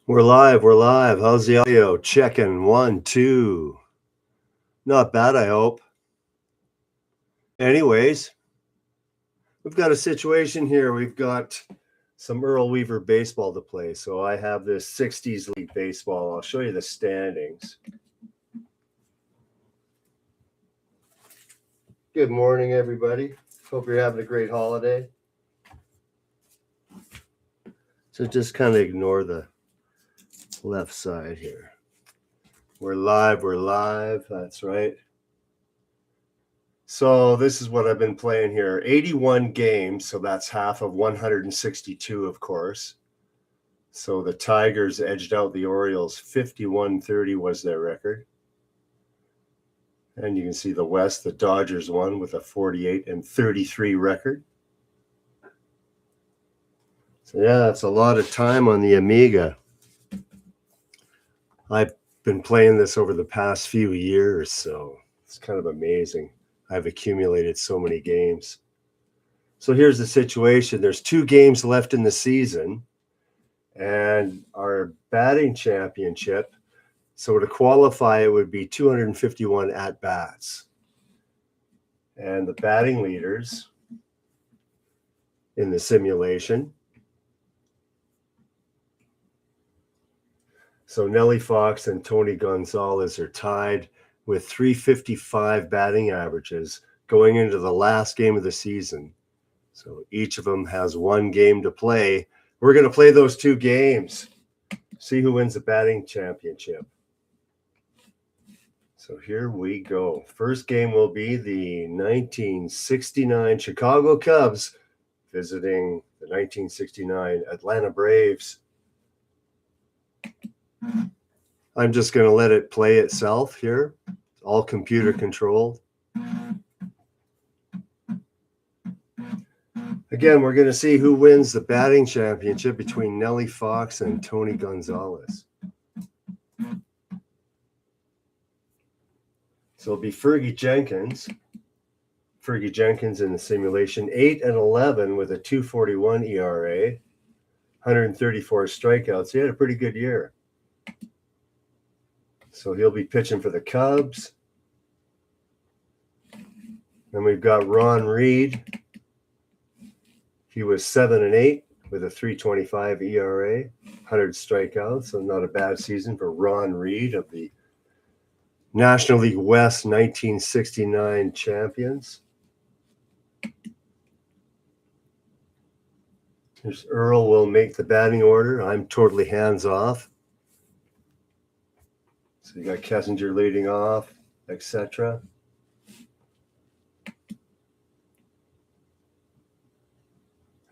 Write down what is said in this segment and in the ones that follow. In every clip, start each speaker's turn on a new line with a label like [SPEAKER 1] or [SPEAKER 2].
[SPEAKER 1] We're live. We're live. How's the audio? Checking 1, 2. Not bad, I hope. Anyways, we've got a situation here. We've got some Earl Weaver baseball to play. So I have this 60s league baseball. I'll show you the standings. Good morning, everybody. Hope you're having a great holiday. So just kind of ignore the left side here. We're live. We're live. That's right. So this is what I've been playing here. 81 games, so that's half of 162, of course. So the Tigers edged out the Orioles. 51-30 was their record. And you can see the West, the Dodgers won with a 48-33 record. So yeah, that's a lot of time on the Amiga. I've been playing this over the past few years, so it's kind of amazing. I've accumulated so many games. So here's the situation. There's 2 games left in the season, and our batting championship, so to qualify, it would be 251 at-bats. And the batting leaders in the simulation. So Nellie Fox and Tony Gonzalez are tied with 355 batting averages going into the last game of the season. So each of them has 1 game to play. We're going to play those 2 games, see who wins the batting championship. So here we go. First game will be the 1969 Chicago Cubs visiting the 1969 Atlanta Braves. I'm just going to let it play itself here. All computer controlled. Again, we're going to see who wins the batting championship between Nellie Fox and Tony Gonzalez. So it'll be Fergie Jenkins. Fergie Jenkins in the simulation, 8-11 with a 2.41 ERA, 134 strikeouts. He had a pretty good year. So he'll be pitching for the Cubs. Then we've got Ron Reed. He was 7-8 with a 3.25 ERA, 100 strikeouts. So not a bad season for Ron Reed of the National League West 1969 champions. Here's Earl will make the batting order. I'm totally hands off. So you got Kessinger leading off, etc.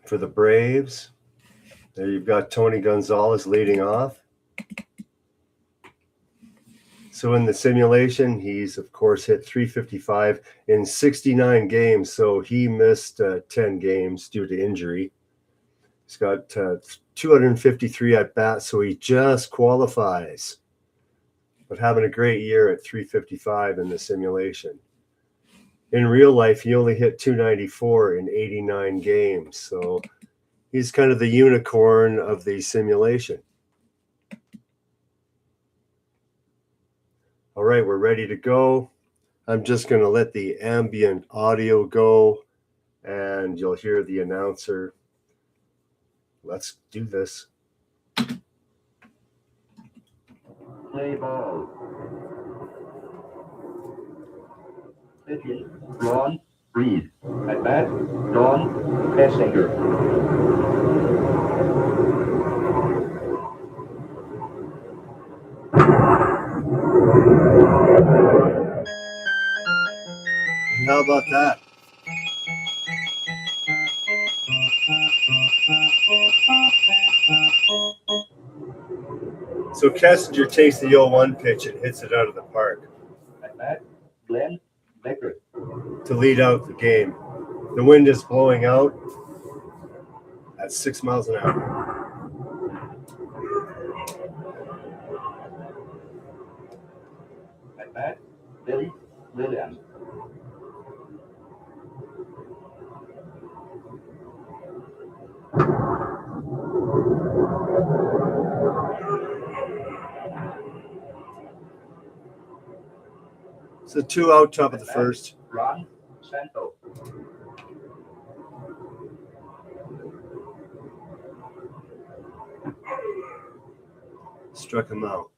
[SPEAKER 1] For the Braves, there you've got Tony Gonzalez leading off. So in the simulation, he's, of course, hit 355 in 69 games. So he missed 10 games due to injury. He's got 253 at-bats, so he just qualifies. But having a great year at 355 in the simulation. In real life, he only hit 294 in 89 games. So he's kind of the unicorn of the simulation. All right, we're ready to go. I'm just going to let the ambient audio go, and you'll hear the announcer. Let's do this.
[SPEAKER 2] Play ball. Pitching, Ron Reed. At bat, Don Kessinger.
[SPEAKER 1] How about that? So Kessinger takes the 0-1 pitch and hits it out of the park.
[SPEAKER 2] At bat, Glenn Becker.
[SPEAKER 1] To lead out the game. The wind is blowing out at 6 miles an hour.
[SPEAKER 2] At bat, Billy Williams.
[SPEAKER 1] So 2 out, top of the first.
[SPEAKER 2] Ron Santo.
[SPEAKER 1] Struck him out.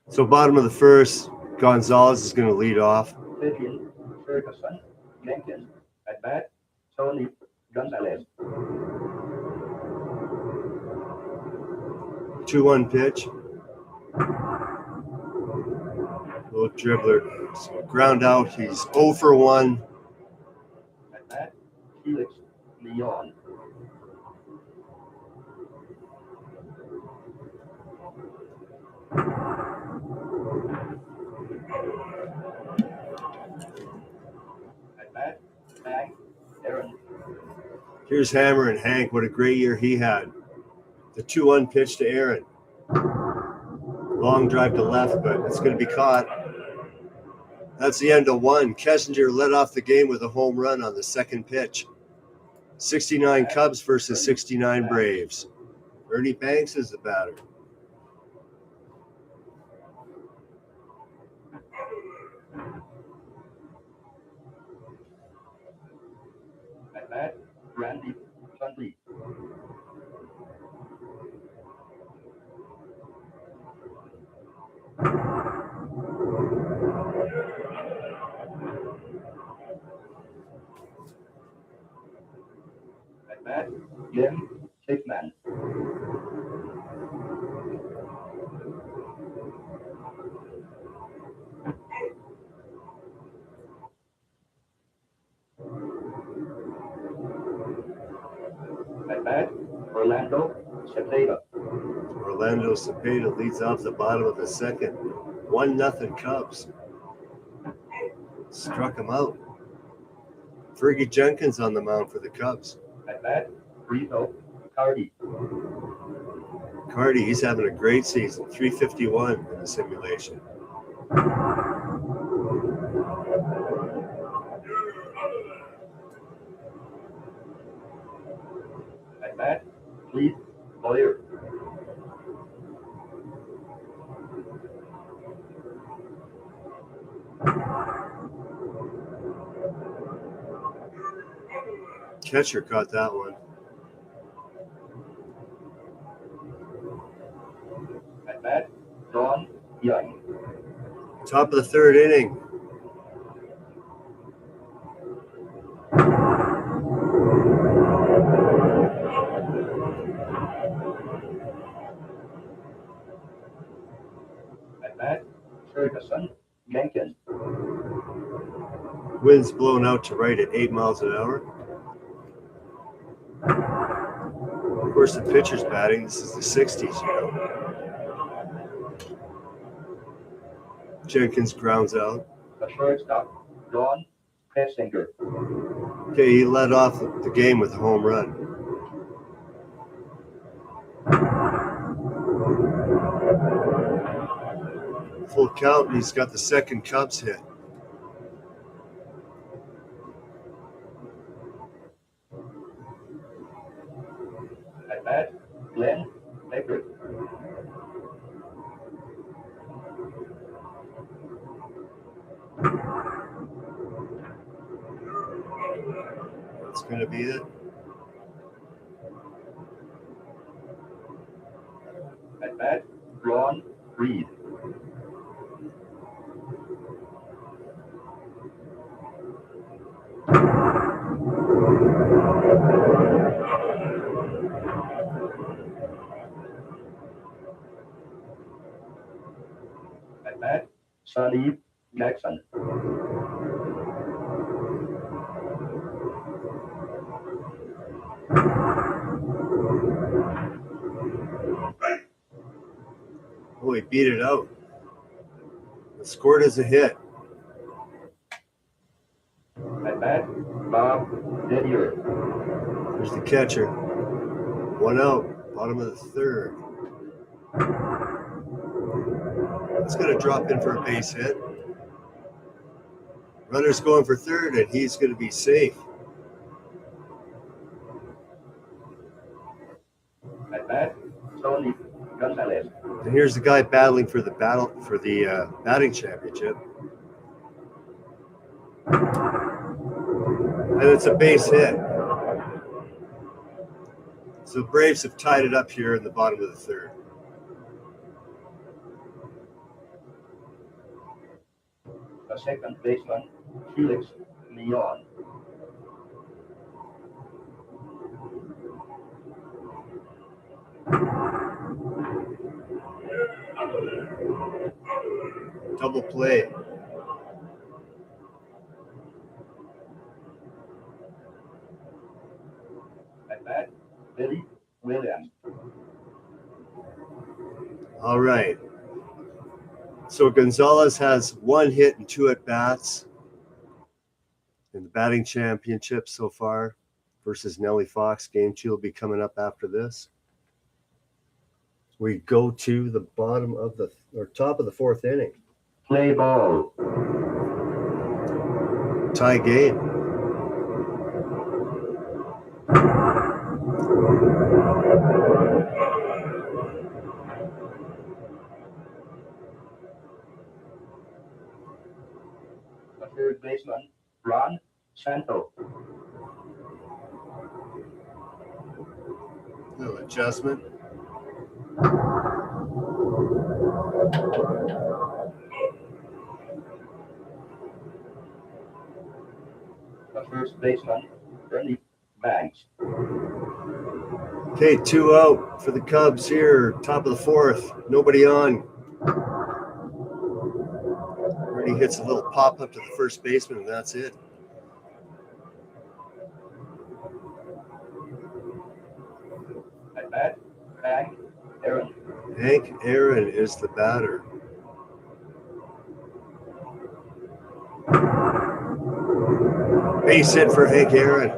[SPEAKER 1] So bottom of the first, Gonzalez is going to lead off.
[SPEAKER 2] Pigeon, Ferguson, Jenkins. At bat, Tony Gonzalez.
[SPEAKER 1] 2-1 pitch. Little dribbler. So ground out. He's 0 for 1.
[SPEAKER 2] At bat, Felix Leon. At bat, Hank Aaron.
[SPEAKER 1] Here's Hammer and Hank. What a great year he had. The 2-1 pitch to Aaron. Long drive to left, but it's going to be caught. That's the end of 1. Kessinger led off the game with a home run on the second pitch. 69 Cubs versus 69 Braves. Ernie Banks is the batter.
[SPEAKER 2] At bat, Randy Sunday. At bat, Jim Hickman. At bat, Orlando Cepeda.
[SPEAKER 1] Orlando Cepeda leads off the bottom of the second. 1-0 Cubs. Struck him out. Fergie Jenkins on the mound for the Cubs.
[SPEAKER 2] At bat, Rito Cardi.
[SPEAKER 1] Cardi, he's having a great season. 351 in the simulation.
[SPEAKER 2] At bat, Cleve Boyer.
[SPEAKER 1] Catcher caught that one.
[SPEAKER 2] At bat, Don Young.
[SPEAKER 1] Top of the third inning.
[SPEAKER 2] At bat, Ferguson Jenkins.
[SPEAKER 1] Wind's blown out to right at 8 miles an hour. Of course, the pitcher's batting. This is the 60s, you know. Jenkins grounds out.
[SPEAKER 2] The shortstop, Don Pessinger.
[SPEAKER 1] Okay, he led off the game with a home run. Full count, and he's got the second Cubs hit.
[SPEAKER 2] At bat, Glenn Becker.
[SPEAKER 1] That's going to be it.
[SPEAKER 2] At bat, Ron Reed. At bat, Sonny Jackson.
[SPEAKER 1] Oh, he beat it out. Scored as a hit.
[SPEAKER 2] At bat, Bob Didier.
[SPEAKER 1] There's the catcher. 1 out, bottom of the third. It's going to drop in for a base hit. Runner's going for third, and he's going to be safe.
[SPEAKER 2] At bat, Tony Gonzalez.
[SPEAKER 1] And here's the guy battling for the batting championship. And it's a base hit. So the Braves have tied it up here in the bottom of the third.
[SPEAKER 2] The second baseman, Felix Leon.
[SPEAKER 1] Double play.
[SPEAKER 2] At bat, Billy Williams.
[SPEAKER 1] All right. So Gonzalez has 1 hit and 2 at-bats in the batting championship so far versus Nellie Fox. Game 2 will be coming up after this. We go to the bottom of the or top of the 4th inning.
[SPEAKER 2] Play ball.
[SPEAKER 1] Tie game.
[SPEAKER 2] The third baseman, Ron Santo.
[SPEAKER 1] Little adjustment.
[SPEAKER 2] The first baseman, Ernie Banks.
[SPEAKER 1] Okay, 2 out for the Cubs here, top of the 4th. Nobody on. Ernie hits a little pop up to the first baseman, and that's it.
[SPEAKER 2] At bat, Hank Aaron.
[SPEAKER 1] Hank Aaron is the batter. Base hit for Hank Aaron.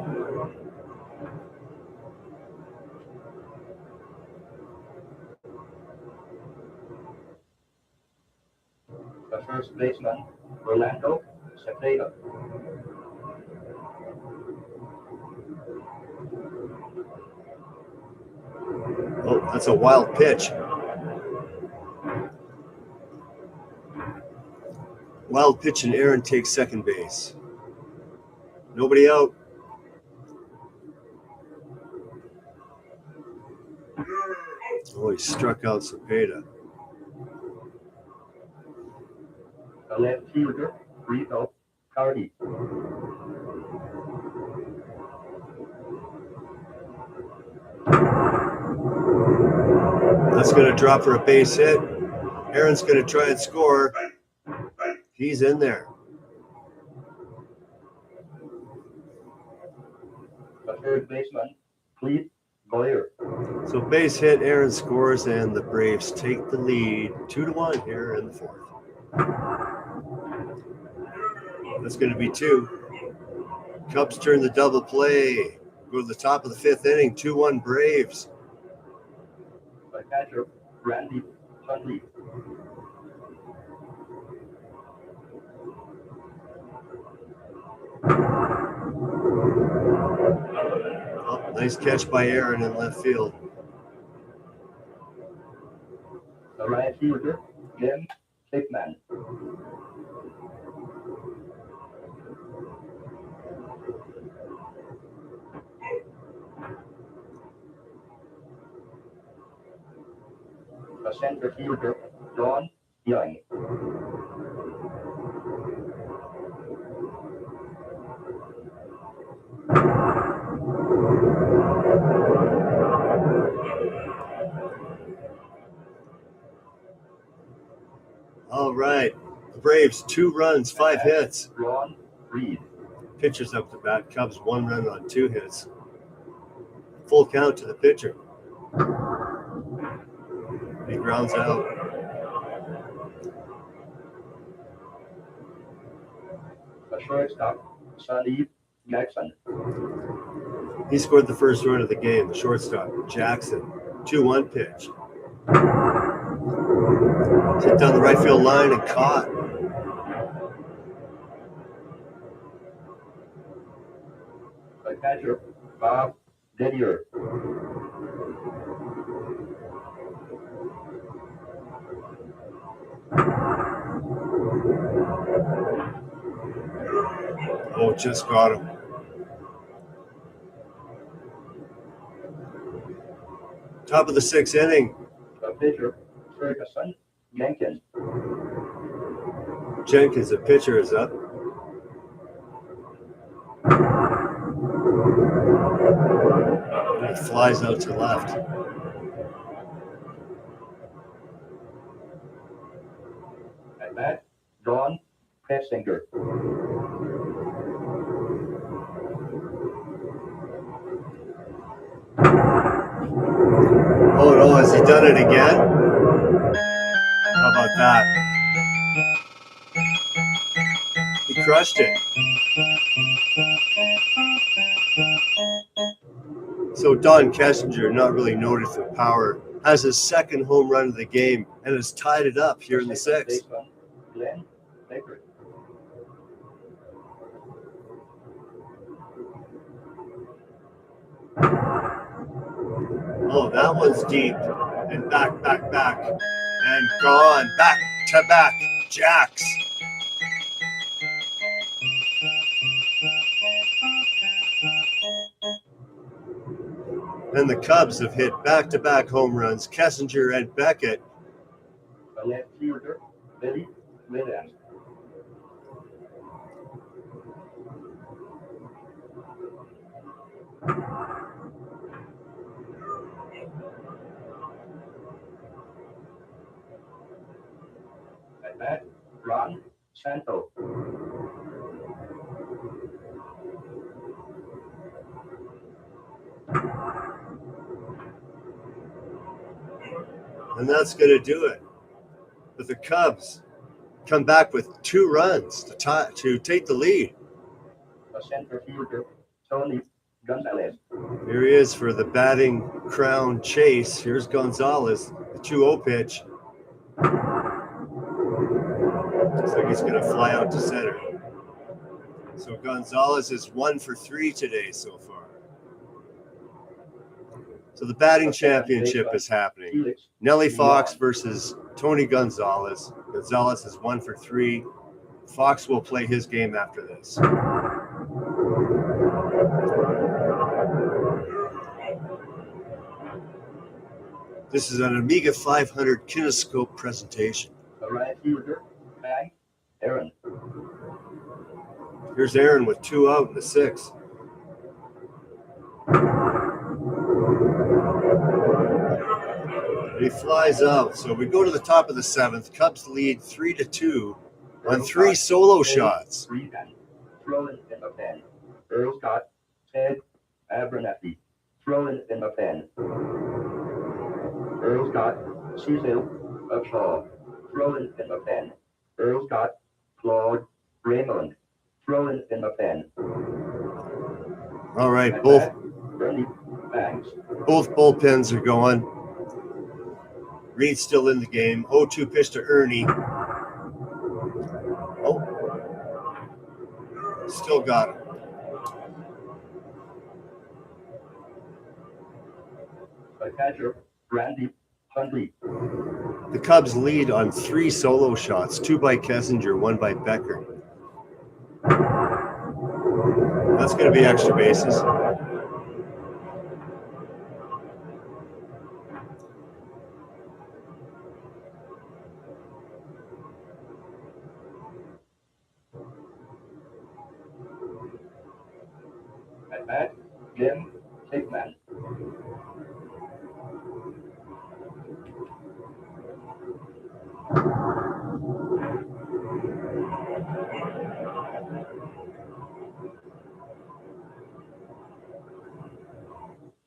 [SPEAKER 2] The first baseman, Orlando Cepeda.
[SPEAKER 1] Oh, that's a wild pitch. Wild pitch, and Aaron takes second base. Nobody out. Oh, he struck out Cepeda.
[SPEAKER 2] The left fielder, Rico Cardi.
[SPEAKER 1] That's going to drop for a base hit. Aaron's going to try and score. He's in there.
[SPEAKER 2] The third baseman, Cleve Boyer.
[SPEAKER 1] So base hit, Aaron scores, and the Braves take the lead 2-1 here in the 4th. That's going to be 2. Cubs turn the double play. Go to the top of the 5th inning, 2-1 Braves.
[SPEAKER 2] The catcher, Randy Huntley.
[SPEAKER 1] Oh, nice catch by Aaron in left field.
[SPEAKER 2] The right fielder, Glenn Hickman. The center fielder, Don Young.
[SPEAKER 1] All right. The Braves, 2 runs, 5 hits.
[SPEAKER 2] Ron Reed.
[SPEAKER 1] Pitcher's up to bat. Cubs 1 run on 2 hits. Full count to the pitcher. He grounds out.
[SPEAKER 2] The shortstop, Sonny Jackson.
[SPEAKER 1] He scored the first run of the game. The shortstop, Jackson. 2-1 pitch. Hit down the right field line and caught.
[SPEAKER 2] The catcher, Bob Didier.
[SPEAKER 1] Oh, just got him. Top of the sixth inning.
[SPEAKER 2] The pitcher, Ferguson, Jenkins.
[SPEAKER 1] Jenkins, the pitcher, is up. It flies out to left.
[SPEAKER 2] At bat, John Petzinger.
[SPEAKER 1] Oh no, has he done it again? How about that? He crushed it. So Don Kessinger, not really noted for power, has his second home run of the game and has tied it up here in the sixth.
[SPEAKER 2] Glenn Baker.
[SPEAKER 1] Oh, that one's deep. And back. And gone. Back to back. Jacks. And the Cubs have hit back-to-back home runs. Kessinger and Beckett.
[SPEAKER 2] The left fielder, Billy Williams. At bat, Ron Santo.
[SPEAKER 1] And that's going to do it. But the Cubs come back with 2 runs to take the lead.
[SPEAKER 2] The center fielder, Tony Gonzalez.
[SPEAKER 1] Here he is for the batting crown chase. Here's Gonzalez, the 2-0 pitch. Looks like he's going to fly out to center. So Gonzalez is 1 for 3 today so far. So the batting championship is happening.
[SPEAKER 2] Felix
[SPEAKER 1] Nellie Fox versus Tony Gonzalez. Gonzalez is 1 for 3. Fox will play his game after this. This is an Amiga 500 kinescope presentation.
[SPEAKER 2] The right fielder, Hank Aaron.
[SPEAKER 1] Here's Aaron with 2 out in the 6th. And he flies out. So we go to the top of the 7th. Cubs lead 3-2 on 3 solo shots.
[SPEAKER 2] Throwing in the pen. Earl Scott, Ted Abernathy. Throwing in the pen. Earl Scott, Cecil Upshaw. Throwing in the pen. Earl Scott, Claude Raymond. Throwing in the pen.
[SPEAKER 1] All right,
[SPEAKER 2] At
[SPEAKER 1] both
[SPEAKER 2] bat, Bernie Banks.
[SPEAKER 1] bullpens are going. Reed's still in the game. 0-2 pitch to Ernie. Oh, still got him.
[SPEAKER 2] The catcher, Randy Hundley.
[SPEAKER 1] The Cubs lead on 3 solo shots, 2 by Kessinger, 1 by Becker. That's going to be extra bases.
[SPEAKER 2] At bat, Jim Hickman.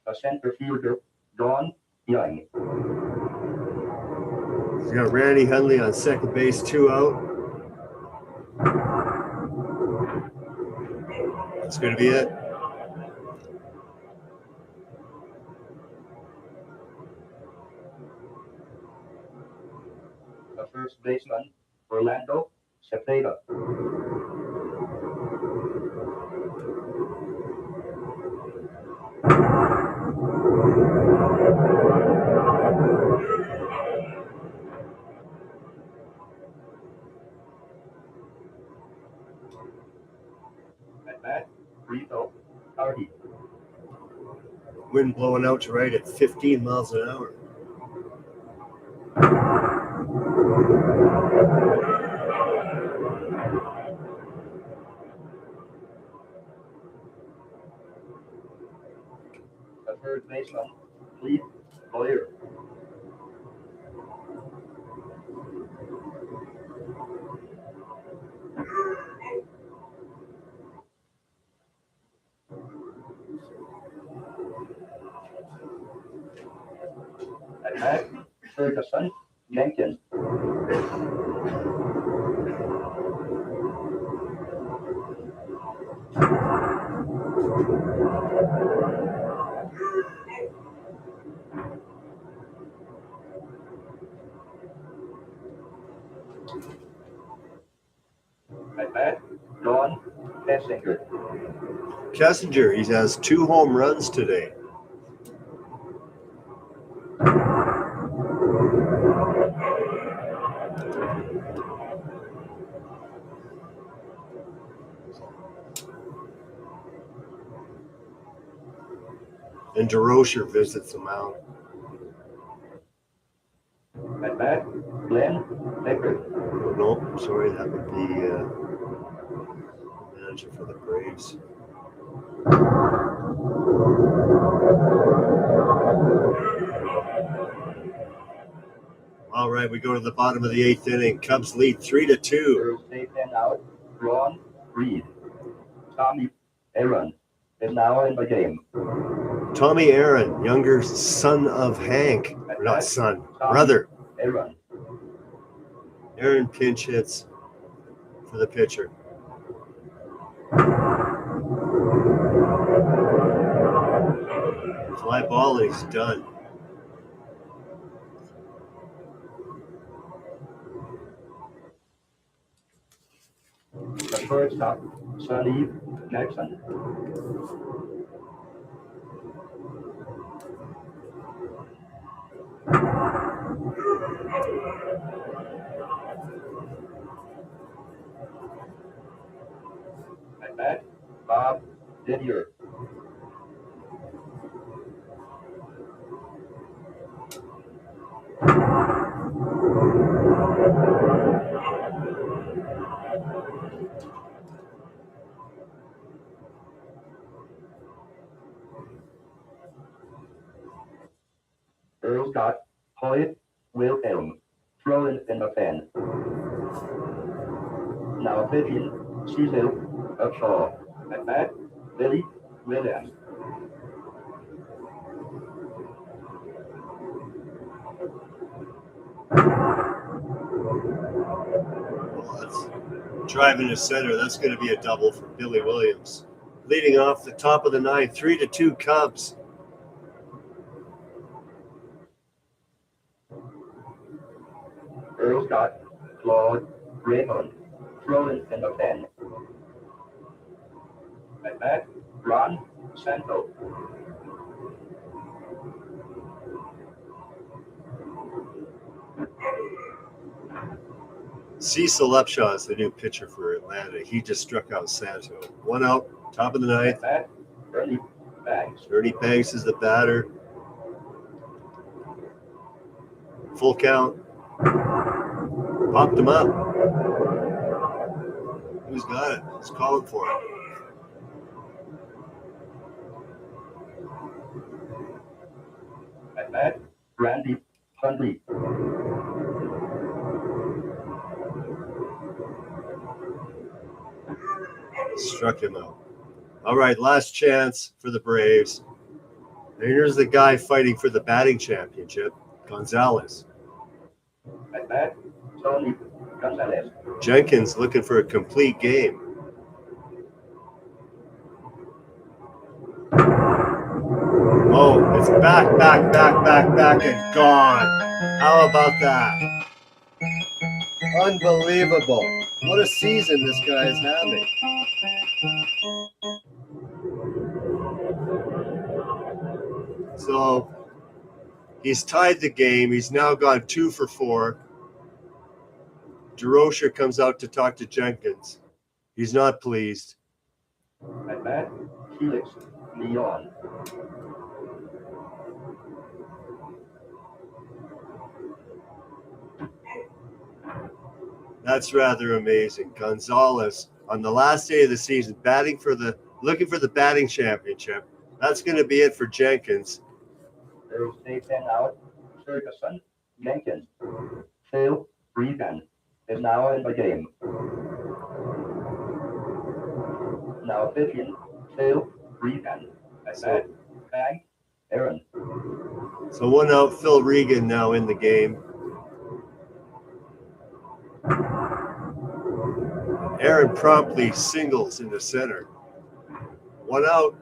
[SPEAKER 2] The center fielder, Don Young.
[SPEAKER 1] He's got Randy Hundley on second base, 2 out. That's going to be it.
[SPEAKER 2] The first baseman, Orlando Cepeda. At bat, Rito Hardy.
[SPEAKER 1] Wind blowing out to right at 15 miles an hour.
[SPEAKER 2] The third baseman, please clear. At bat, Ferguson, Jenkins. At bat, Don Kessinger.
[SPEAKER 1] Kessinger, he has 2 home runs today. And DeRocher visits the mound.
[SPEAKER 2] At bat, Glenn Becker.
[SPEAKER 1] Oh, no, sorry, that would be manager for the Braves. All right, we go to the bottom of the 8th inning. Cubs lead 3-2.
[SPEAKER 2] First baseman out, Ron Reed. Tommy Aaron is now in the game.
[SPEAKER 1] Tommy Aaron, younger son of Hank. Not son, brother.
[SPEAKER 2] Aaron.
[SPEAKER 1] Aaron pinch hits for the pitcher. Fly ball and he's done.
[SPEAKER 2] The shortstop, Sonny Jackson. At bat, Bob Didier. Earl Scott, Hoyt Wilhelm, thrown in the pen. Now pitching, Cecil Upshaw. At bat, Billy Williams.
[SPEAKER 1] Well, that's driving to center. That's going to be a double for Billy Williams. Leading off the top of the 9th, 3-2 Cubs.
[SPEAKER 2] Earl Scott, Claude Raymond, thrown in the pen. At bat, Ron Santo.
[SPEAKER 1] Cecil Upshaw is the new pitcher for Atlanta. He just struck out Santo. 1 out, top of the 9th.
[SPEAKER 2] At bat, Ernie Banks.
[SPEAKER 1] Ernie Banks is the batter. Full count. Popped him up. Who's got it? He's calling for it.
[SPEAKER 2] At bat, Randy Hundley.
[SPEAKER 1] Struck him out. All right, last chance for the Braves. And here's the guy fighting for the batting championship, Gonzalez.
[SPEAKER 2] At bat, Tony Gonzalez.
[SPEAKER 1] Jenkins looking for a complete game. Oh, it's back, and gone. How about that? Unbelievable. What a season this guy is having. So he's tied the game. He's now gone 2 for 4. DeRocher comes out to talk to Jenkins. He's not pleased.
[SPEAKER 2] At bat, Felix Leon.
[SPEAKER 1] That's rather amazing. Gonzalez on the last day of the season, looking for the batting championship. That's going to be it for Jenkins.
[SPEAKER 2] Earl State pen out. Ferguson, Jenkins, Phil, Regan is now in the game. Now pitching, Phil, Regan. At bat, Bang, Aaron.
[SPEAKER 1] So 1 out, Phil Regan now in the game. Aaron promptly singles into center. 1 out,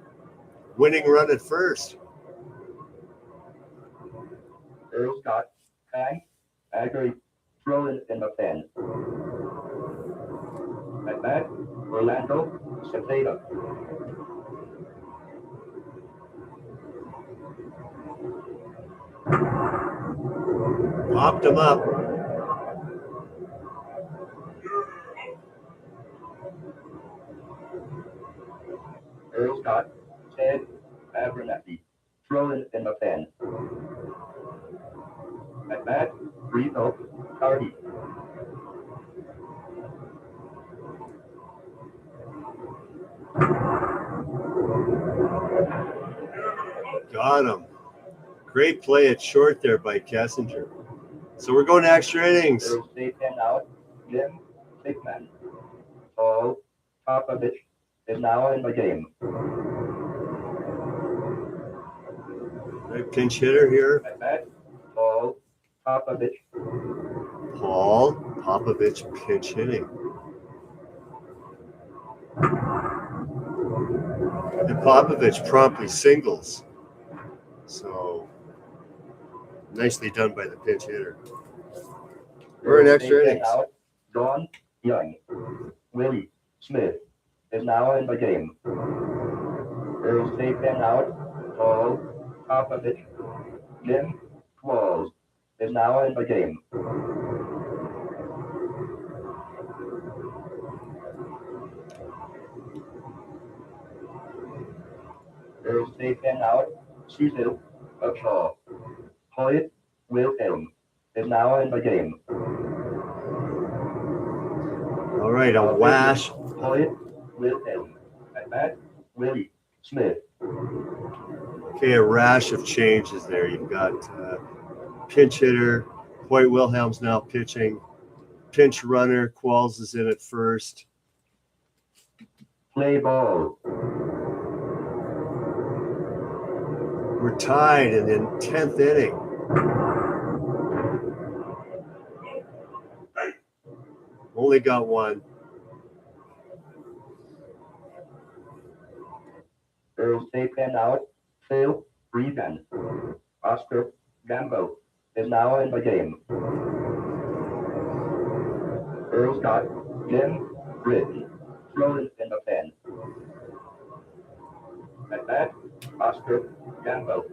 [SPEAKER 1] winning run at first.
[SPEAKER 2] Earl Scott, Bang, Agri, throwing in the pen. At bat, Orlando, Cepeda.
[SPEAKER 1] Popped him up.
[SPEAKER 2] Earl Scott, Ted, Abernathy, throwing in the pen. At bat, Rito, Cardi.
[SPEAKER 1] Got him. Great play at short there by Kessinger. So we're going to extra innings.
[SPEAKER 2] Earl State pen out. Jim Hickman. Paul Popovich is now in the game.
[SPEAKER 1] Right, pinch hitter here.
[SPEAKER 2] At bat, Paul Popovich.
[SPEAKER 1] Paul Popovich pinch hitting. And Popovich promptly singles. So nicely done by the pinch hitter. We're in
[SPEAKER 2] Earl
[SPEAKER 1] extra
[SPEAKER 2] State pen
[SPEAKER 1] innings.
[SPEAKER 2] out. Don Young. Willie Smith is now in the game. Earl State pen out. Paul Popovich. Jim Walls is now in the game. Earl State pen out. Cecil Upshaw. Hoyt Wilhelm is now in the game.
[SPEAKER 1] All right, a wash.
[SPEAKER 2] Hoyt Wilhelm. At bat, Willie Smith.
[SPEAKER 1] Okay, a rash of changes there. You've got pinch hitter. Hoyt Wilhelm's now pitching. Pinch runner. Qualls is in at first.
[SPEAKER 2] Play ball.
[SPEAKER 1] We're tied in the 10th inning. Only got one.
[SPEAKER 2] Earl State pen out. Phil Regan. Oscar Gambo is now in the game. Earl Scott, Jim Britton, throwing in the pen. At bat, Oscar Gambo.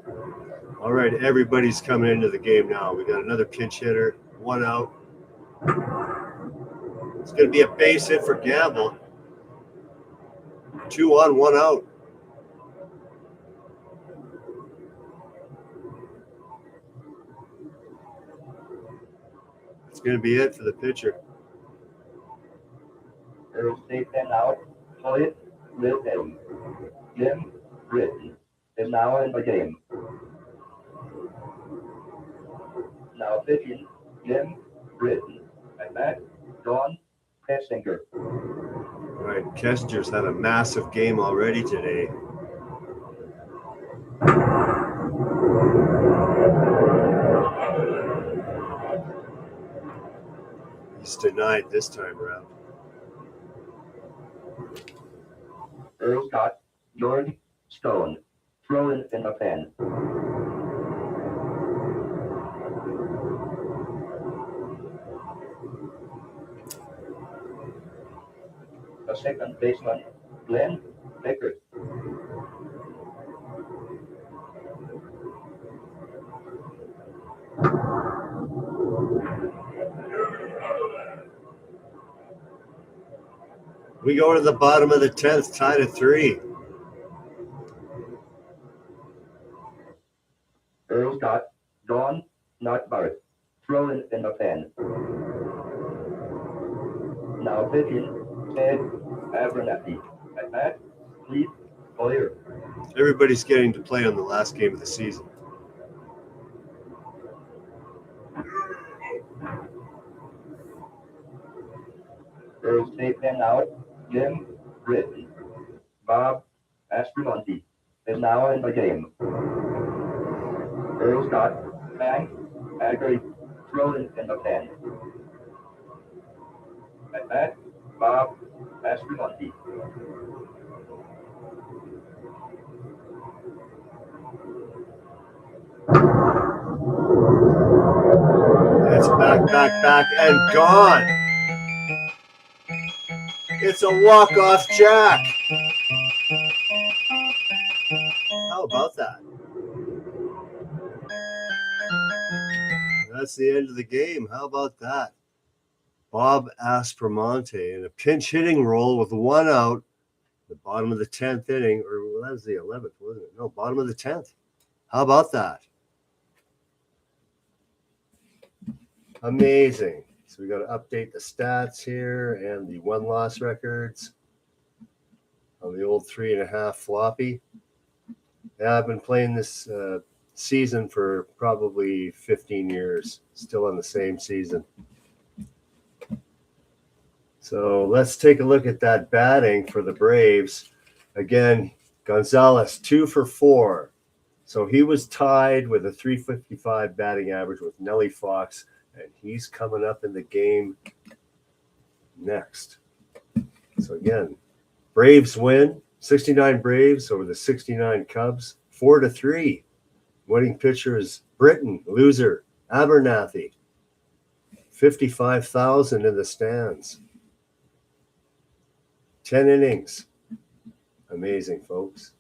[SPEAKER 1] All right, everybody's coming into the game now. We got another pinch hitter, 1 out. It's going to be a base hit for Gamble. 2 on, 1 out. It's going to be it for the pitcher.
[SPEAKER 2] Earl State pen out. Hoyt Wilhelm. Jim Britton is now in the game. Now pitching, Jim Britton. At bat, Don Kessinger.
[SPEAKER 1] All right, Kessinger's had a massive game already today. He's denied this time around.
[SPEAKER 2] Earl Scott, George Stone, throwing in the pen. The second baseman, Glenn Becker.
[SPEAKER 1] We go to the bottom of the 10th, tied at 3.
[SPEAKER 2] Earl Scott, Don Notbart, throwing in the pen. now pitching Ed Abernathy. At bat, Cleve Collier.
[SPEAKER 1] Everybody's getting to play on the last game of the season.
[SPEAKER 2] Earl State pen out, Jim Britton. Bob Aspromonte is now in the game. Earl Scott, Bang, Agri, thrown in the pen. At bat, Bob Aspromonte.
[SPEAKER 1] It's back, and gone. It's a walk-off jack. How about that? That's the end of the game. How about that? Bob Aspromonte in a pinch hitting role with one out, the bottom of the 10th inning, or that was the 11th, wasn't it? No, bottom of the 10th. How about that? Amazing. So we got to update the stats here and the win-loss records on the old 3.5 floppy. Yeah, I've been playing this season for probably 15 years, still on the same season. So let's take a look at that batting for the Braves. Again, Gonzalez 2 for 4. So he was tied with a 355 batting average with Nellie Fox, and he's coming up in the game next. So again, Braves win, 69 Braves over the 69 Cubs, 4-3. Winning pitcher is Britton, loser, Abernathy. 55,000 in the stands. 10 innings. Amazing, folks.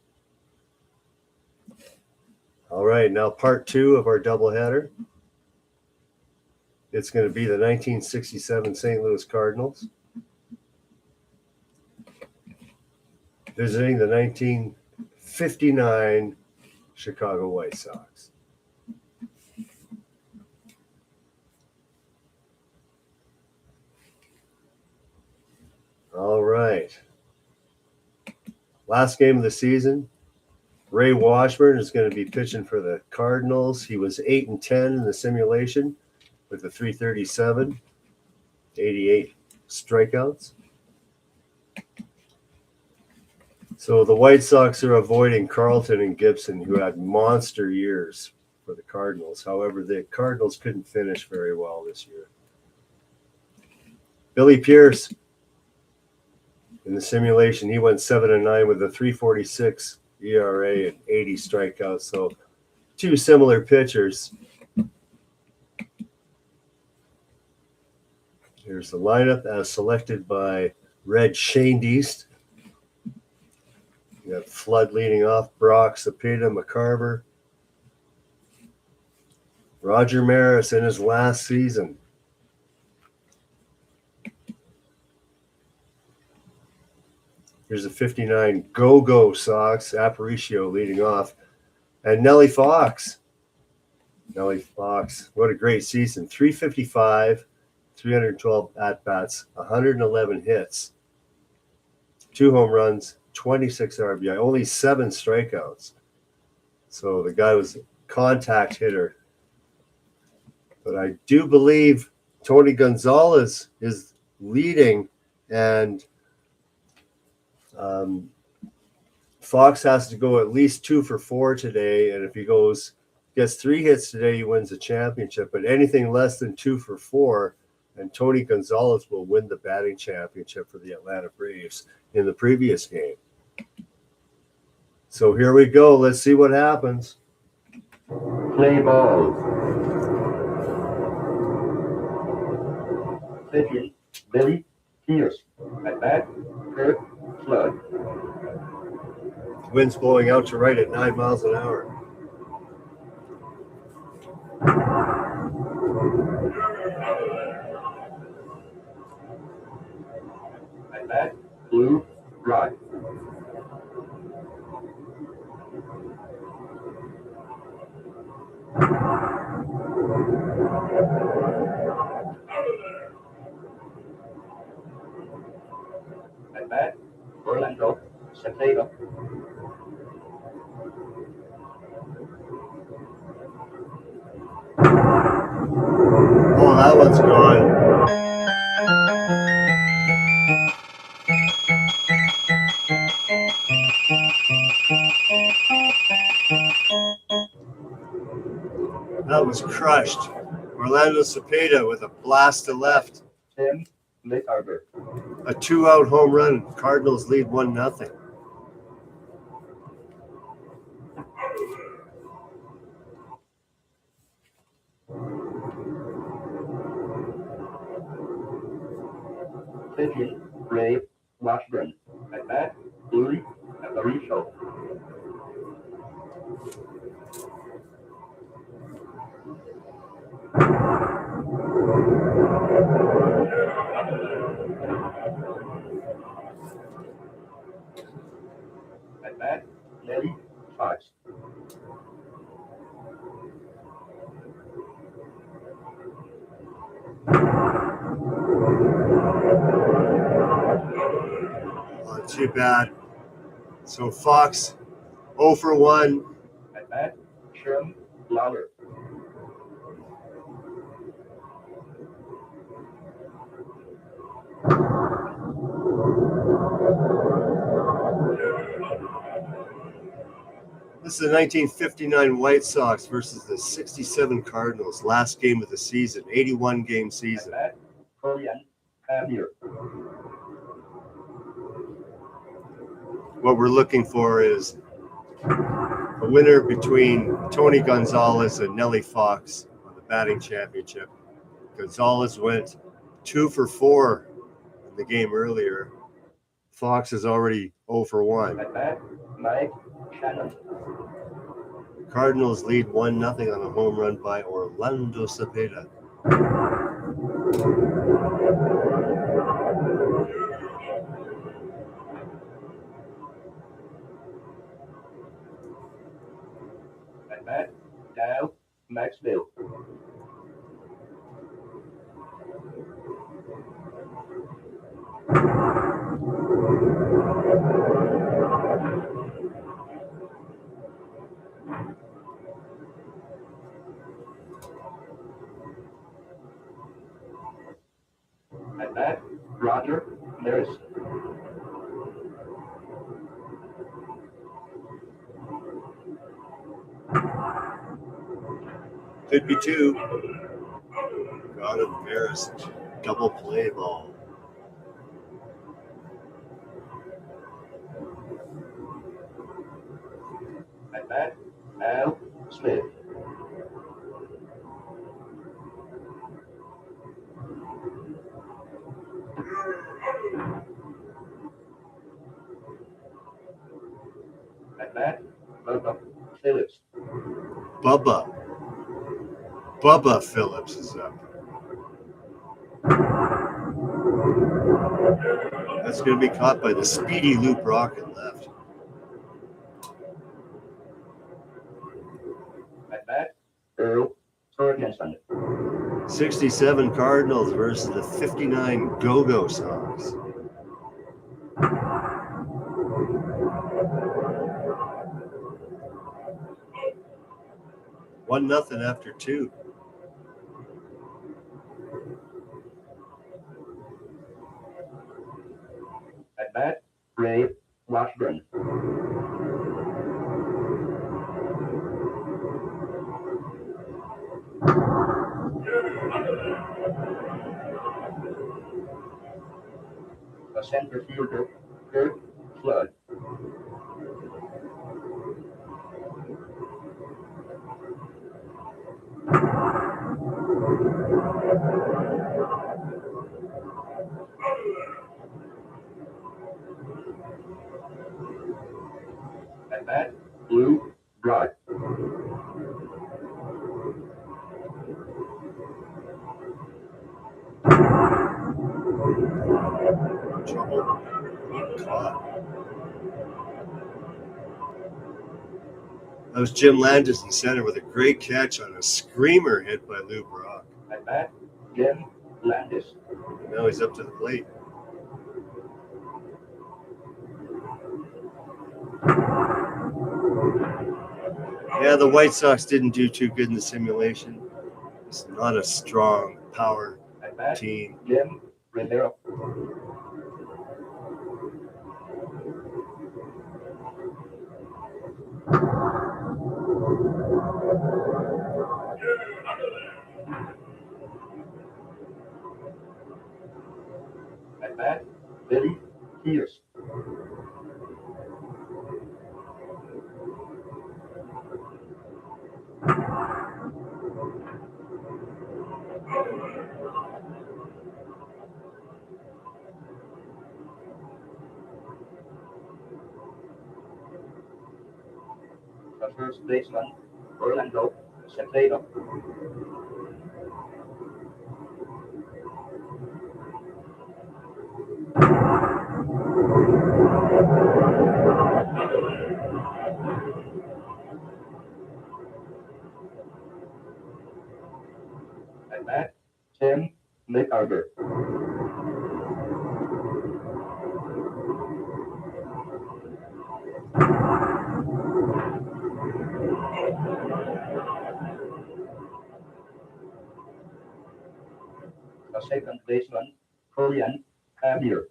[SPEAKER 1] All right, now part 2 of our doubleheader. It's going to be the 1967 St. Louis Cardinals visiting the 1959 Chicago White Sox. All right. Last game of the season. Ray Washburn is going to be pitching for the Cardinals. He was 8-10 in the simulation with a 337, 88 strikeouts. So the White Sox are avoiding Carlton and Gibson, who had monster years for the Cardinals. However, the Cardinals couldn't finish very well this year. Billy Pierce, in the simulation, he went 7-9 with a 346 ERA and 80 strikeouts. So two similar pitchers. Here's the lineup as selected by Red Shane East. You got Flood leading off, Brock, Cepeda, McCarver. Roger Maris in his last season. Here's a 59 Go-Go Sox, Aparicio leading off. And Nellie Fox. Nellie Fox, what a great season. 355, 312 at-bats, 111 hits, 2 home runs, 26 RBI, only 7 strikeouts. So the guy was a contact hitter. But I do believe Tony Gonzalez is leading, and Fox has to go at least 2 for 4 today, and if he gets 3 hits today, he wins the championship. But anything less than 2 for 4, and Tony Gonzalez will win the batting championship for the Atlanta Braves in the previous game. So here we go. Let's see what happens.
[SPEAKER 2] Play ball. Pitching, Billy Pierce. At bat, Kurt Flood.
[SPEAKER 1] Wind's blowing out to right at 9 miles an hour.
[SPEAKER 2] At bat, Blue Rock. Potato.
[SPEAKER 1] Oh, that one's gone. That was crushed. Orlando Cepeda with a blast to left.
[SPEAKER 2] Tim McArthur.
[SPEAKER 1] A 2-out home run. Cardinals lead 1-0.
[SPEAKER 2] Pigeon Ray Washburn. At bat, Louis Aparicio. At bat, Nellie Fox.
[SPEAKER 1] Not too bad. So Fox 0 for 1.
[SPEAKER 2] At bat, Sherm Lawler.
[SPEAKER 1] This is the 1959 White Sox versus the 67 Cardinals. Last game of the season. 81-game season.
[SPEAKER 2] At bat, Korean Javier.
[SPEAKER 1] What we're looking for is a winner between Tony Gonzalez and Nellie Fox on the batting championship. Gonzalez went 2 for 4 in the game earlier. Fox is already 0 for 1.
[SPEAKER 2] At bat, Mike Shannon.
[SPEAKER 1] Cardinals lead 1-0 on a home run by Orlando Cepeda.
[SPEAKER 2] At bat, Dow Maxwell. At bat, Roger Maris.
[SPEAKER 1] Could be 2. Got embarrassed. Double play ball.
[SPEAKER 2] At bat, Al Smith. At bat, Bubba Phillips.
[SPEAKER 1] Bubba Phillips is up. That's going to be caught by the speedy Lou Brock at left.
[SPEAKER 2] At bat, Earl Weaver.
[SPEAKER 1] 67 Cardinals versus the 59 Go-Go Sox. One nothing after 2.
[SPEAKER 2] At bat, Ray Washburn. The center fielder, Kurt Flood. At bat, Lou Brock.
[SPEAKER 1] Trouble. Caught. That was Jim Landis in center with a great catch on a screamer hit by Lou Brock.
[SPEAKER 2] At bat, Jim Landis.
[SPEAKER 1] Now he's up to the plate. Yeah, the White Sox didn't do too good in the simulation. It's not a strong power
[SPEAKER 2] At bat,
[SPEAKER 1] team.
[SPEAKER 2] Jim Rivera. At bat, Billy Pierce. The first baseman, Orlando Cepeda. At bat, Tim McArthur. The second baseman, Julian Javier.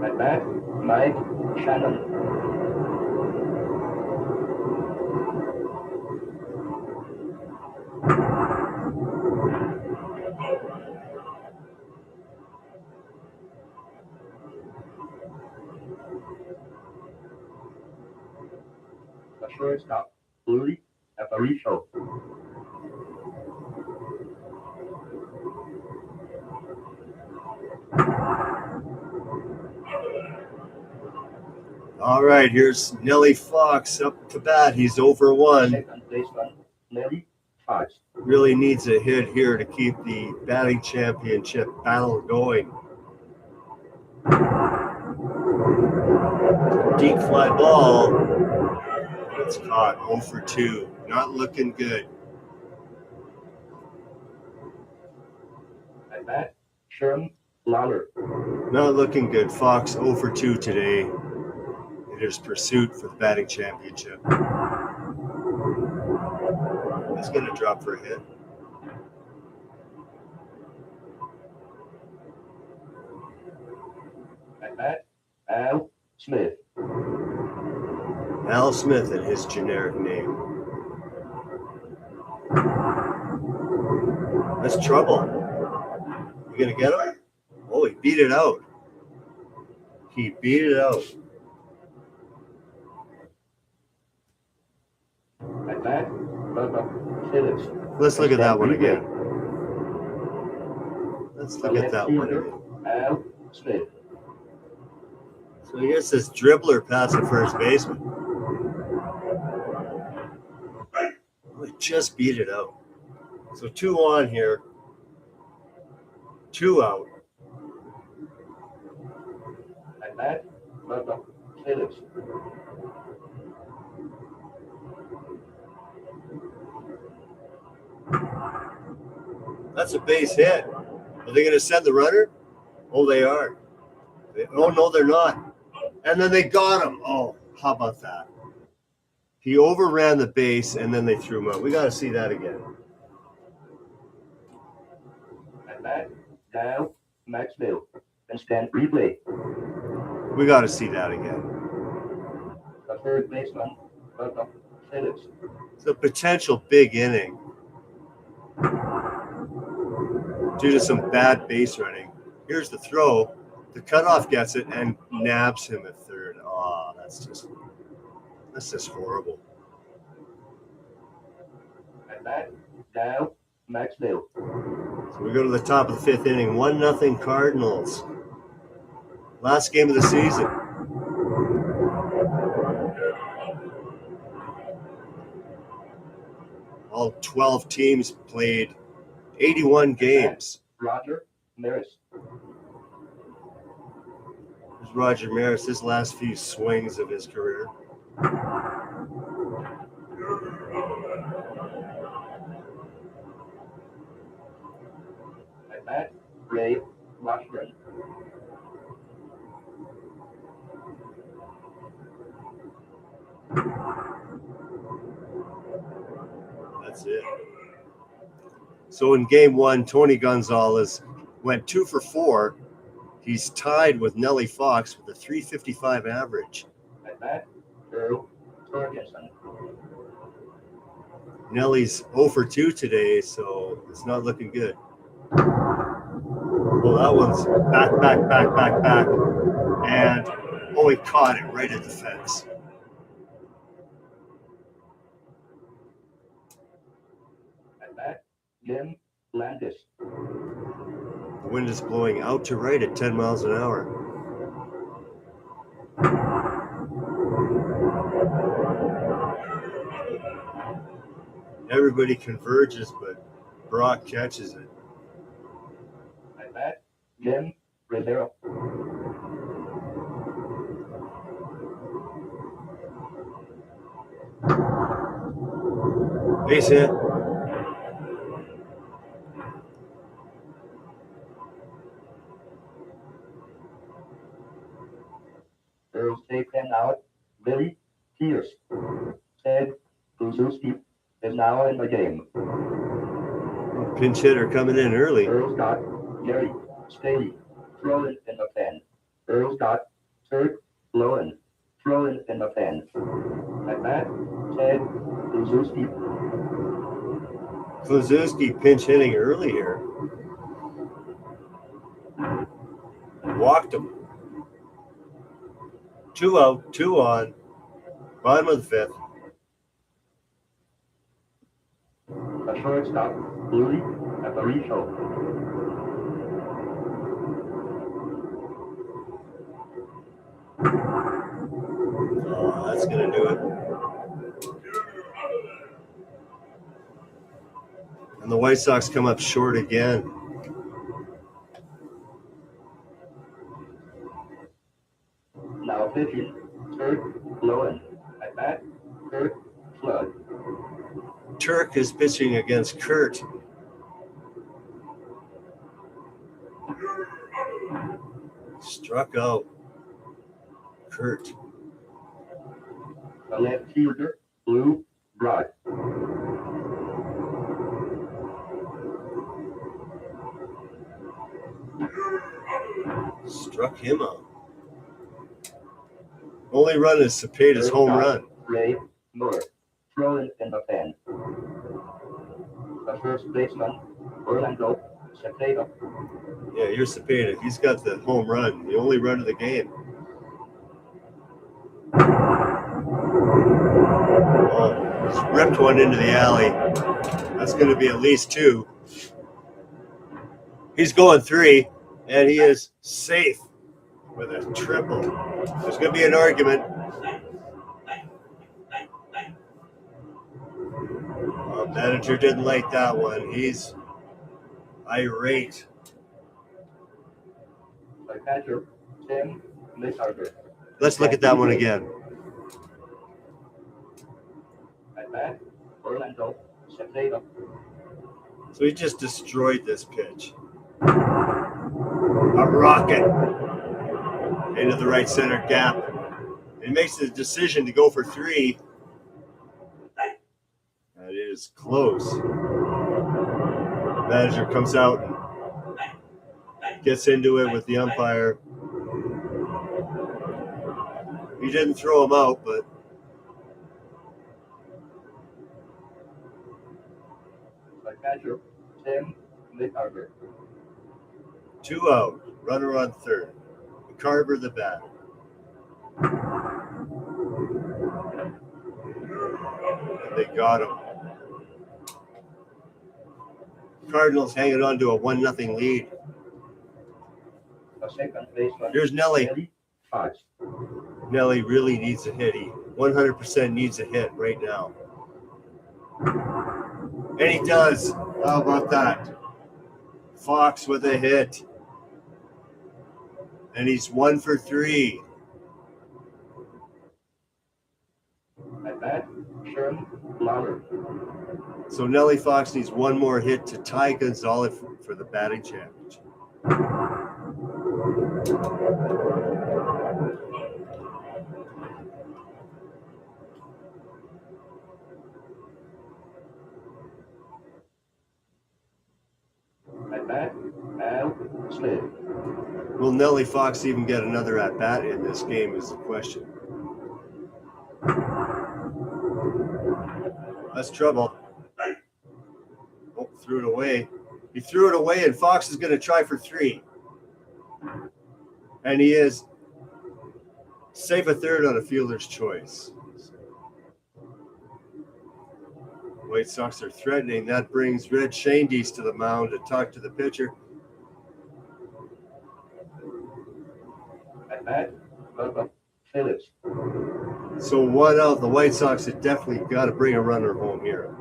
[SPEAKER 2] At bat, Mike Shannon. The shortstop, Louis Aparicio.
[SPEAKER 1] All right, here's Nellie Fox up to bat. He's over one.
[SPEAKER 2] Second baseman, Nellie Fox.
[SPEAKER 1] Really needs a hit here to keep the batting championship battle going. Deep fly ball. It's caught 0 for 2. Not looking good.
[SPEAKER 2] At bat, Sherm Lawler.
[SPEAKER 1] Not looking good. Fox 0 for 2 today in his pursuit for the batting championship. He's going to drop for a hit.
[SPEAKER 2] At bat, Al Smith.
[SPEAKER 1] Al Smith and his generic name. That's trouble. You going to get him? Oh, he beat it out. He beat it out.
[SPEAKER 2] At bat, Bubba Phillips.
[SPEAKER 1] Let's look at that one again. Let's look at that one again.
[SPEAKER 2] Al Smith.
[SPEAKER 1] So he gets this dribbler past the first baseman. Oh, he just beat it out. So 2 on here. 2 out.
[SPEAKER 2] At bat, Bubba Phillips.
[SPEAKER 1] That's a base hit. Are they going to send the runner? Oh, they are. Oh, no, they're not. And then they got him. Oh, how about that? He overran the base, and then they threw him out. We got to see that again.
[SPEAKER 2] At bat, Dow Maxwell. Instant replay.
[SPEAKER 1] We got to see that again.
[SPEAKER 2] The third baseman, Bubba Phillips.
[SPEAKER 1] It's a potential big inning due to some bad base running. Here's the throw. The cutoff gets it and nabs him at third. Oh, that's just horrible.
[SPEAKER 2] At bat, Dow Maxwell.
[SPEAKER 1] So we go to the top of the 5th inning. 1-0 Cardinals. Last game of the season. All 12 teams played 81 games.
[SPEAKER 2] Roger Maris.
[SPEAKER 1] Roger Maris, his last few swings of his career.
[SPEAKER 2] At bat, Ray Washburn.
[SPEAKER 1] That's it. So in game one, Tony Gonzalez went 2 for 4. He's tied with Nellie Fox with a 355 average.
[SPEAKER 2] At bat, Earl Weaver.
[SPEAKER 1] Nellie's 0 for 2 today, so it's not looking good. Well, that one's back. And, he caught it right at the fence.
[SPEAKER 2] At bat, Jim Landis.
[SPEAKER 1] The wind is blowing out to right at 10 miles an hour. Everybody converges, but Brock catches it.
[SPEAKER 2] At bat, Jim Rivera.
[SPEAKER 1] Base hit.
[SPEAKER 2] Earl take them out. Billy Pierce. Ted Gonzalez is now in the game.
[SPEAKER 1] Pinch hitter coming in early.
[SPEAKER 2] Earl's got Gary Staley throwing in the pen. Earl's got Kurt Lowen throwing in the pen. At bat, Ted Gonzalez.
[SPEAKER 1] Kluszewski pinch hitting early here. Walked him. 2 out, 2 on. Bottom of the 5th.
[SPEAKER 2] The shortstop, Louis Aparicio.
[SPEAKER 1] Oh, that's going to do it. And the White Sox come up short again.
[SPEAKER 2] Now pitching, Kurt Lowen. At bat, Kurt Flood.
[SPEAKER 1] Turk is pitching against Kurt. Struck out. Kurt.
[SPEAKER 2] The left fielder, Lou Broad.
[SPEAKER 1] Struck him out. Only run is Cepeda's home run.
[SPEAKER 2] Ray Moore throwing in the pen. The first baseman, Orlando Cepeda.
[SPEAKER 1] Yeah, here's Cepeda. He's got the home run, the only run of the game. Oh, he's ripped one into the alley. That's going to be at least 2. He's going 3, and he is safe with a triple. There's going to be an argument. Manager didn't like that one. He's irate.
[SPEAKER 2] The catcher, Tim Misharger.
[SPEAKER 1] Let's look at that one again.
[SPEAKER 2] At bat, Orlando Cepeda.
[SPEAKER 1] So he just destroyed this pitch. A rocket into the right center gap. He makes the decision to go for 3. And it is close. Manager comes out and gets into it with the umpire. He didn't throw him out, but
[SPEAKER 2] The catcher, Tim Misharger.
[SPEAKER 1] 2 out. Runner on 3rd. Carver the batter. And they got him. Cardinals hanging on to a 1-0 lead.
[SPEAKER 2] The second baseman,
[SPEAKER 1] Here's Nellie.
[SPEAKER 2] Nellie Fox.
[SPEAKER 1] Nellie really needs a hit. He 100% needs a hit right now. And he does. How about that? Fox with a hit. And he's 1 for 3.
[SPEAKER 2] At bat, Sherm Lauer.
[SPEAKER 1] So Nellie Fox needs one more hit to tie Gonzalez for the batting championship.
[SPEAKER 2] At bat, Al Smith.
[SPEAKER 1] Will Nellie Fox even get another at bat in this game is the question. That's trouble. Oh, threw it away. He threw it away, and Fox is going to try for 3. And he is safe a third on a fielder's choice. White Sox are threatening. That brings Red Shandies to the mound to talk to the pitcher.
[SPEAKER 2] At bat, Bubba Phillips.
[SPEAKER 1] So 1 out. The White Sox have definitely got to bring a runner home here.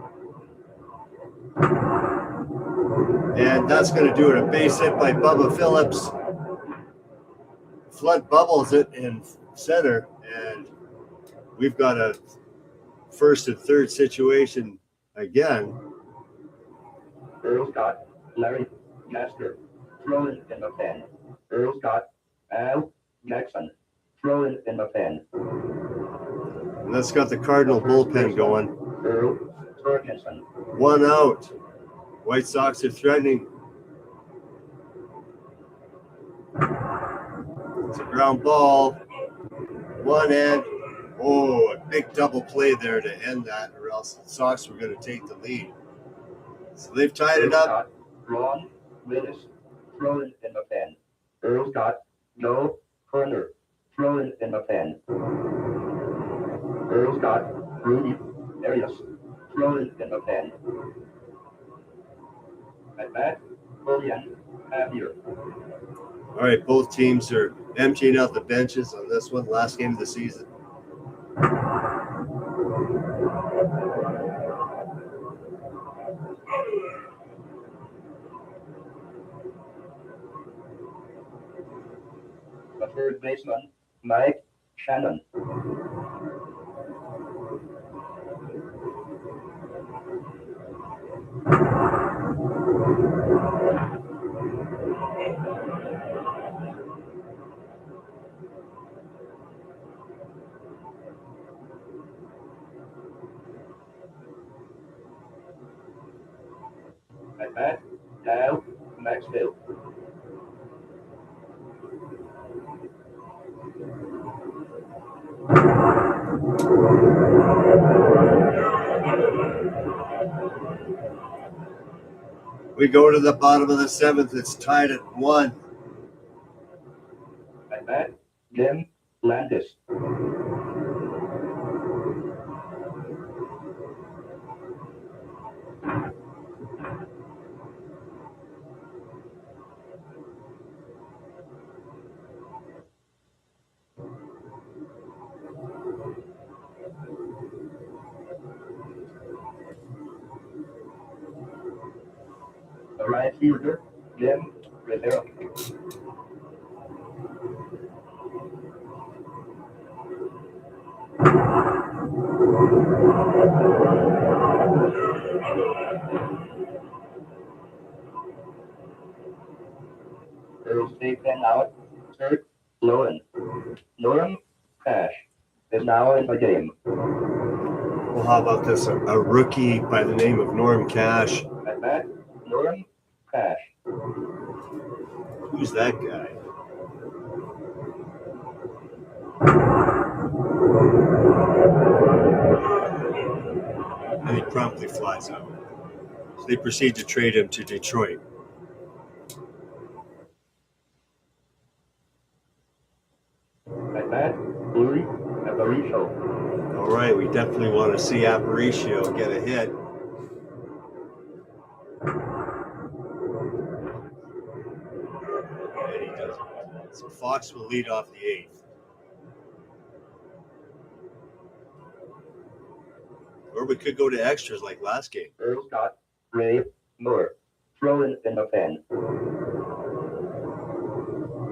[SPEAKER 1] And that's going to do it. A base hit by Bubba Phillips. Flood bubbles it in center, and we've got a first and third situation again.
[SPEAKER 2] Earl Scott, Larry Master, throwing in the pen. Earl Scott, Al Jackson, throwing in the pen.
[SPEAKER 1] And that's got the Cardinal bullpen going.
[SPEAKER 2] Earl Torkinson.
[SPEAKER 1] 1 out. White Sox are threatening. It's a ground ball. 1 and a big double play there to end that, or else the Sox were going to take the lead. So they've tied it up.
[SPEAKER 2] Ron Willis, throwing in the pen. Earl Scott, Joe Corner, throwing in the pen. Earl Scott, Rudy Arias, throwing in the pen. At bat, Julian Javier.
[SPEAKER 1] All right, both teams are emptying out the benches on this one, last game of the season.
[SPEAKER 2] The third baseman, Mike Shannon. At bat, Al Maxfield.
[SPEAKER 1] We go to the bottom of the 7th. It's tied at 1.
[SPEAKER 2] At bat, Jim Landis. The right fielder, Jim Rivera. Earl State pen out, third, Lowen. Norm Cash is now in the game.
[SPEAKER 1] Well, how about this? A rookie by the name of Norm Cash.
[SPEAKER 2] At bat, Norm Cash.
[SPEAKER 1] Who's that guy? And he promptly flies out. So they proceed to trade him to Detroit.
[SPEAKER 2] At bat, Louis Aparicio.
[SPEAKER 1] All right, we definitely want to see Aparicio get a hit. And he doesn't. So Fox will lead off the 8th. Or we could go to extras like last game.
[SPEAKER 2] Earl Scott, Ray Moore, throwing in the pen.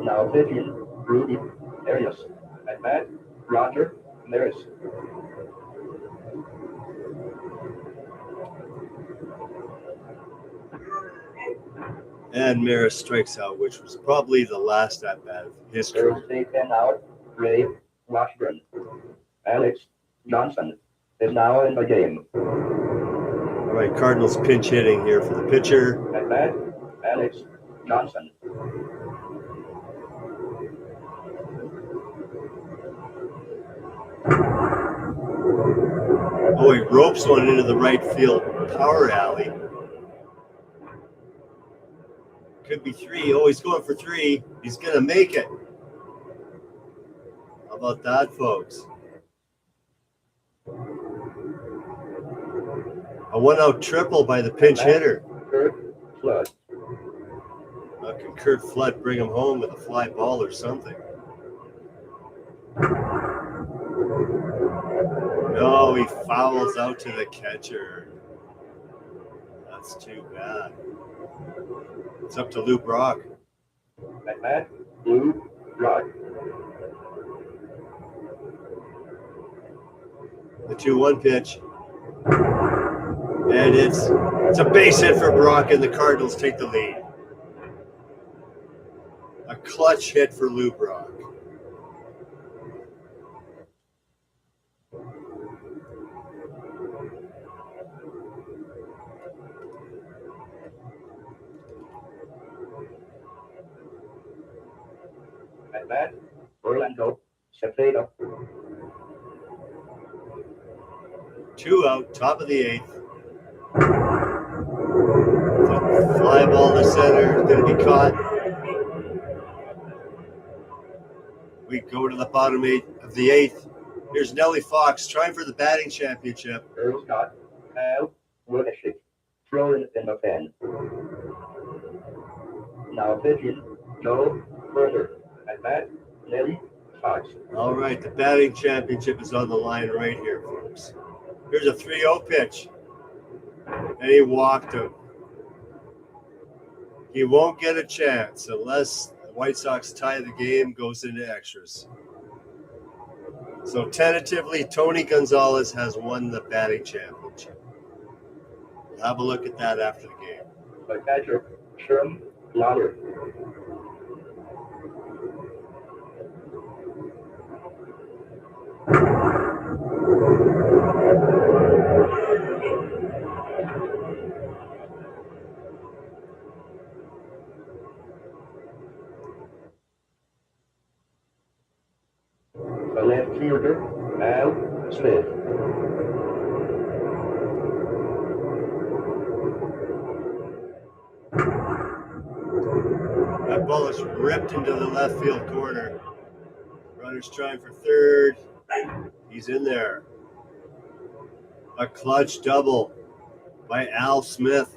[SPEAKER 2] Now pitching, Rudy Arias. At bat, Roger Maris.
[SPEAKER 1] And Maris strikes out, which was probably the last at bat of his
[SPEAKER 2] Earl
[SPEAKER 1] career.
[SPEAKER 2] safe and out. Ray Washburn. Alex Johnson is now in the game.
[SPEAKER 1] All right, Cardinals pinch hitting here for the pitcher.
[SPEAKER 2] At bat, Alex Johnson.
[SPEAKER 1] Oh, he ropes one into the right field power alley. Could be 3. Oh, he's going for 3. He's going to make it. How about that, folks? A 1-out triple by the pinch hitter.
[SPEAKER 2] Kurt Flood.
[SPEAKER 1] Can Kurt Flood bring him home with a fly ball or something? No, he fouls out to the catcher. That's too bad. It's up to Lou Brock.
[SPEAKER 2] At bat, Lou Brock.
[SPEAKER 1] The 2-1 pitch. And it's a base hit for Brock, and the Cardinals take the lead. A clutch hit for Lou Brock.
[SPEAKER 2] At bat, Orlando Cepeda.
[SPEAKER 1] 2 out, top of the 8th. The fly ball to center, going to be caught. We go to the bottom 8 of the 8th. Here's Nellie Fox trying for the batting championship.
[SPEAKER 2] Earl Scott, Al Winishik, thrown in the pen. Now pitching, Joe Further. At bat, Nellie Fox.
[SPEAKER 1] All right, the batting championship is on the line right here, folks. Here's a 3-0 pitch. And he walked him. He won't get a chance unless the White Sox tie the game, goes into extras. So tentatively, Tony Gonzalez has won the batting championship. We'll have a look at that after the game.
[SPEAKER 2] The catcher, Sherm Lauder. The left fielder, Al Smith.
[SPEAKER 1] That ball is ripped into the left field corner. Runner's trying for third. He's in there. A clutch double by Al Smith.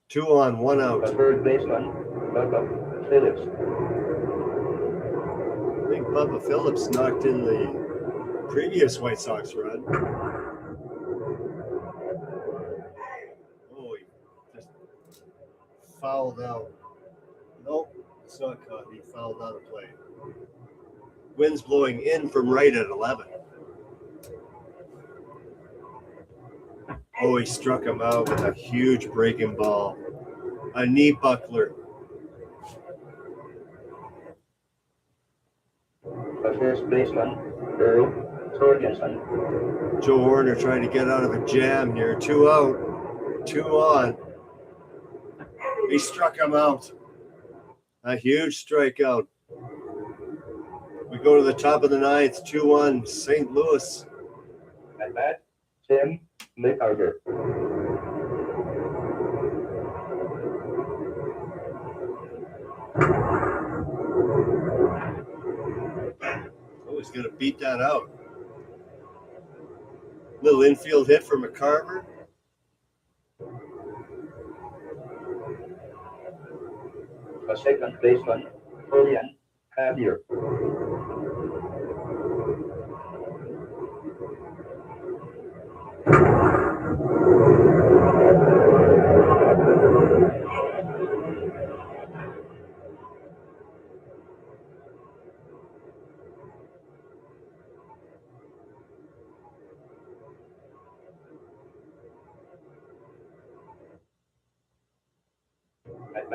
[SPEAKER 1] 2 on, 1
[SPEAKER 2] The
[SPEAKER 1] out.
[SPEAKER 2] third baseman, Bubba Phillips.
[SPEAKER 1] I think Bubba Phillips knocked in the previous White Sox run. Oh, he just fouled out. Nope, it's not caught. He fouled out of play. Wind's blowing in from right at 11. Oh, he struck him out with a huge breaking ball. A knee buckler.
[SPEAKER 2] The first baseman, Earl Torgensen.
[SPEAKER 1] Joe Horner trying to get out of a jam here. 2 out, 2 on. He struck him out. A huge strikeout. We go to the top of the 9th, 2-1, St. Louis.
[SPEAKER 2] At bat, Tim McCarter.
[SPEAKER 1] Oh, he's going to beat that out. Little infield hit for McCarver.
[SPEAKER 2] The second baseman, Julian Javier.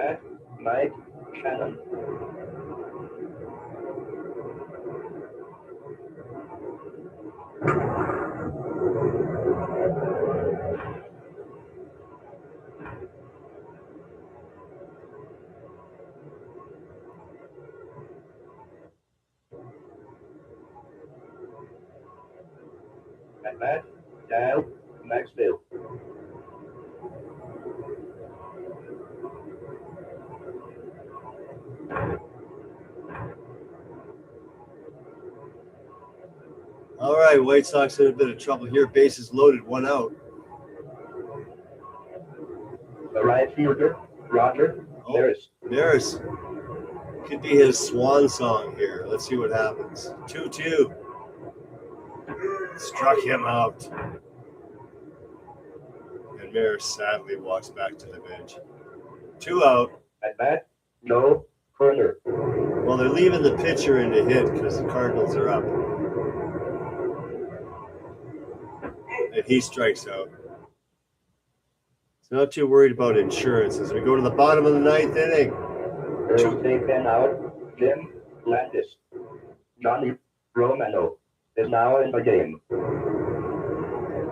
[SPEAKER 2] bat, Mike Shannon. At bat, Dale Maxville.
[SPEAKER 1] All right, White Sox in a bit of trouble here. Bases loaded, one out.
[SPEAKER 2] The right fielder, Roger Maris.
[SPEAKER 1] Maris. Could be his swan song here. Let's see what happens. 2-2. Struck him out. And Maris sadly walks back to the bench. 2 out.
[SPEAKER 2] At bat, no corner.
[SPEAKER 1] Well, they're leaving the pitcher in to hit because the Cardinals are up. And he strikes out. So not too worried about insurance as we go to the bottom of the 9th inning.
[SPEAKER 2] Earl taken out, Jim Landis. Johnny Romano is now in the game.
[SPEAKER 1] All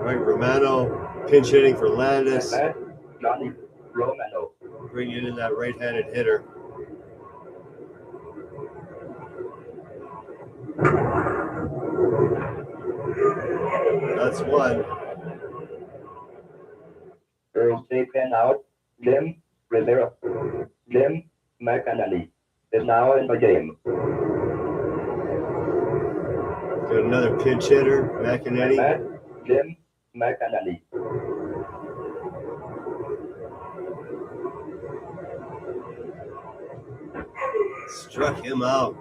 [SPEAKER 1] right, Romano pinch hitting for Landis.
[SPEAKER 2] At bat, Johnny Romano.
[SPEAKER 1] Bringing in that right-handed hitter. That's one.
[SPEAKER 2] Earl taken out, Jim Rivera. Jim McAnally is now in the game.
[SPEAKER 1] Got another pinch hitter, McAnally.
[SPEAKER 2] At bat, Jim McAnally.
[SPEAKER 1] Struck him out.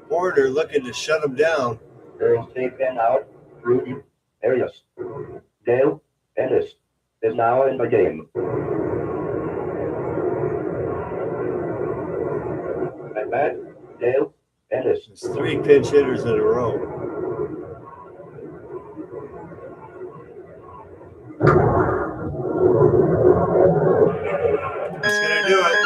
[SPEAKER 1] Horner looking to shut him down.
[SPEAKER 2] Earl taken out, Rudy Arias. Dale Ennis is now in the game. At bat, Dale Ennis.
[SPEAKER 1] There's 3 pinch hitters in a row. That's gonna do it.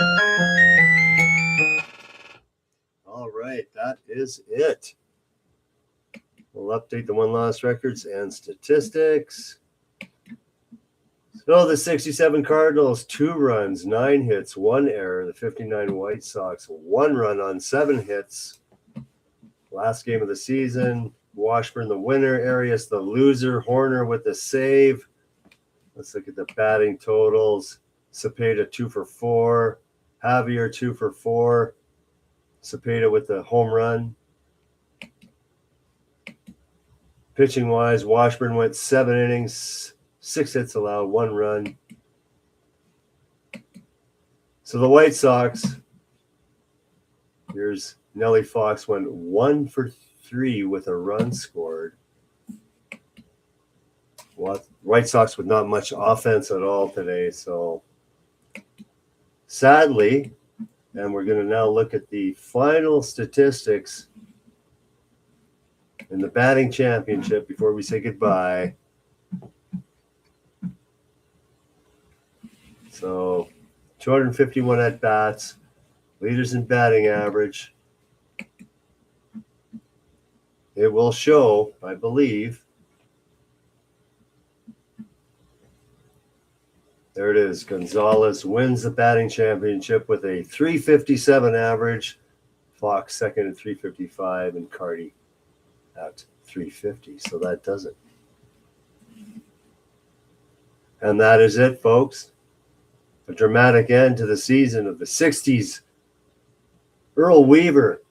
[SPEAKER 1] All right, that is it. We'll update the win-loss records and statistics. So the 67 Cardinals, 2 runs, 9 hits, 1 error. The 59 White Sox, 1 run on 7 hits. Last game of the season, Washburn the winner, Arias the loser, Horner with the save. Let's look at the batting totals. Cepeda 2 for 4, Javier 2 for 4. Cepeda with the home run. Pitching wise, Washburn went 7 innings, 6 hits allowed, 1 run. So the White Sox, here's Nellie Fox, went 1 for 3 with a run scored. White Sox with not much offense at all today. So sadly, and we're going to now look at the final statistics in the batting championship before we say goodbye. So 251 at-bats, leaders in batting average. It will show, I believe. There it is. Gonzalez wins the batting championship with a 357 average. Fox second at 355 and Carty at 350. So that does it. And that is it, folks. A dramatic end to the season of the 60s. Earl Weaver,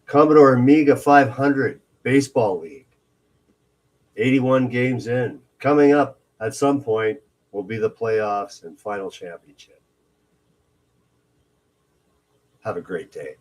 [SPEAKER 1] Commodore Amiga 500 Baseball League. 81 games in. Coming up at some point will be the playoffs and final championship. Have a great day.